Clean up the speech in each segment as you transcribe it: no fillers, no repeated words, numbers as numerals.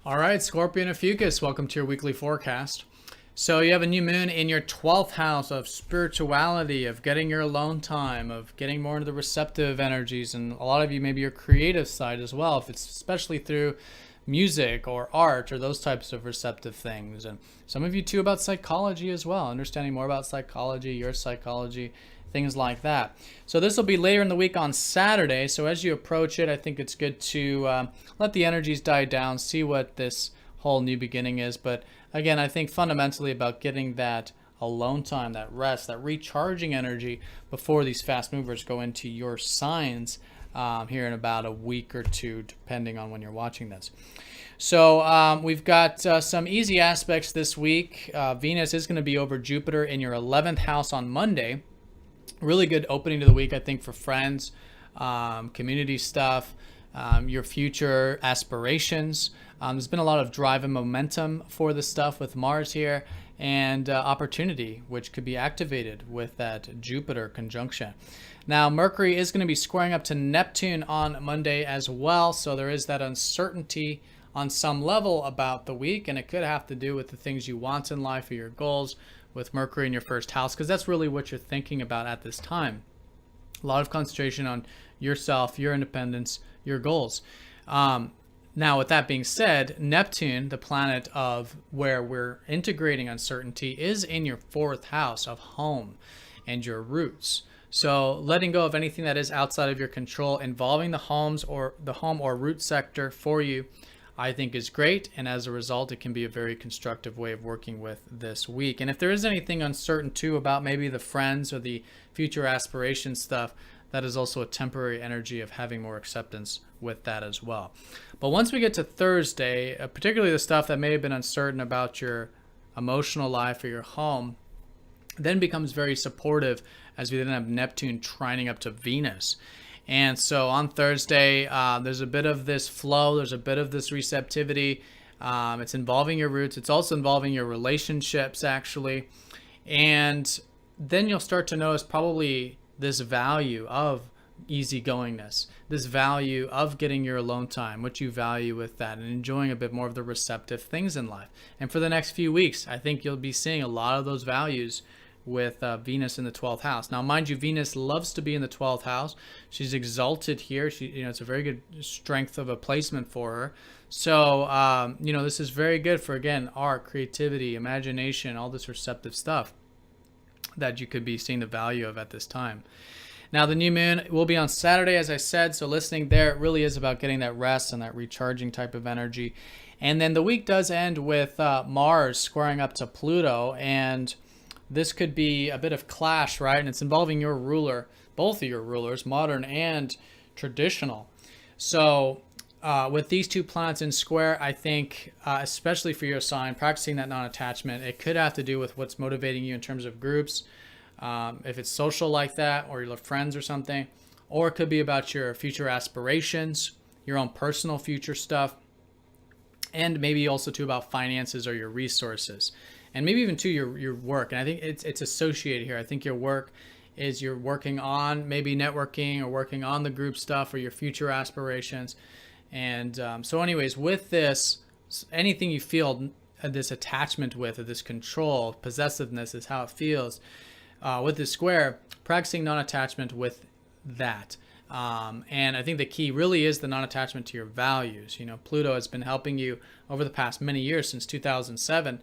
All right, Scorpio and Ophiuchus, welcome to your weekly forecast. So you have a new moon in your 12th house of spirituality, of getting your alone time, of getting more into the receptive energies, and a lot of you maybe your creative side as well, if it's especially through music or art or those types of receptive things. And some of you too about psychology as well, understanding more about psychology, your psychology, things like that. So this will be later in the week on Saturday. So as you approach it, I think it's good to let the energies die down, see what this whole new beginning is. But again, I think fundamentally about getting that alone time, that rest, that recharging energy before these fast movers go into your signs here in about a week or two, depending on when you're watching this. So we've got some easy aspects this week. Venus is going to be over Jupiter in your 11th house on Monday. Really good opening to the week, I think, for friends, community stuff, your future aspirations. There's been a lot of drive and momentum for this stuff with Mars here, and opportunity, which could be activated with that Jupiter conjunction. Now, Mercury is going to be squaring up to Neptune on Monday as well, so there is that uncertainty on some level about the week, and it could have to do with the things you want in life or your goals with Mercury in your first house, because that's really what you're thinking about at this time. A lot of concentration on yourself, your independence, your goals. Now, with that being said, Neptune, the planet of where we're integrating uncertainty, is in your 4th house of home and your roots. So letting go of anything that is outside of your control involving the home or root sector for you, I think is great. And as a result, it can be a very constructive way of working with this week. And if there is anything uncertain too about maybe the friends or the future aspiration stuff, that is also a temporary energy of having more acceptance with that as well. But once we get to Thursday, particularly the stuff that may have been uncertain about your emotional life or your home, then becomes very supportive as we then have Neptune trining up to Venus. And so on Thursday, there's a bit of this flow, there's a bit of this receptivity. It's involving your roots. It's also involving your relationships, actually. And then you'll start to notice probably this value of easygoingness, this value of getting your alone time, what you value with that, and enjoying a bit more of the receptive things in life. And for the next few weeks, I think you'll be seeing a lot of those values with Venus in the 12th house. Now, mind you, Venus loves to be in the 12th house. She's exalted here. It's a very good strength of a placement for her. So, this is very good for, again, art, creativity, imagination, all this receptive stuff that you could be seeing the value of at this time. Now, the new moon will be on Saturday, as I said. So listening there, it really is about getting that rest and that recharging type of energy. And then the week does end with Mars squaring up to Pluto, and this could be a bit of clash, right? And it's involving your ruler, both of your rulers, modern and traditional. So with these two planets in square, I think, especially for your sign, practicing that non-attachment, it could have to do with what's motivating you in terms of groups, if it's social like that, or your friends or something, or it could be about your future aspirations, your own personal future stuff, and maybe also too about finances or your resources. And maybe even to your work. And I think it's associated here. I think your work is you're working on maybe networking or working on the group stuff or your future aspirations. And so anyways, with this, anything you feel this attachment with, or this control, possessiveness is how it feels. With this square, practicing non-attachment with that. And I think the key really is the non-attachment to your values. Pluto has been helping you over the past many years, since 2007,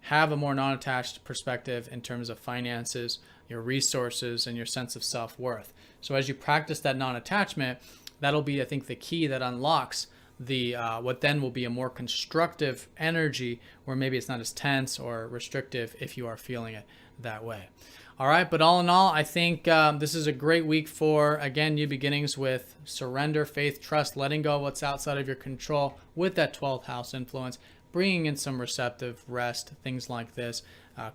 have a more non-attached perspective in terms of finances, your resources, and your sense of self-worth. So as you practice that non-attachment, that'll be, I think, the key that unlocks the what then will be a more constructive energy, where maybe it's not as tense or restrictive if you are feeling it that way. All right, but all in all, I think this is a great week for, again, new beginnings with surrender, faith, trust, letting go of what's outside of your control with that 12th house influence, bringing in some receptive rest, things like this,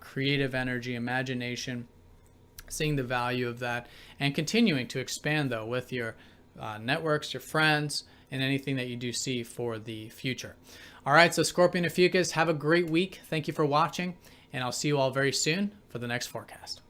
creative energy, imagination, seeing the value of that, and continuing to expand, though, with your networks, your friends, and anything that you do see for the future. All right, so Scorpio and Ophiuchus, have a great week. Thank you for watching, and I'll see you all very soon for the next forecast.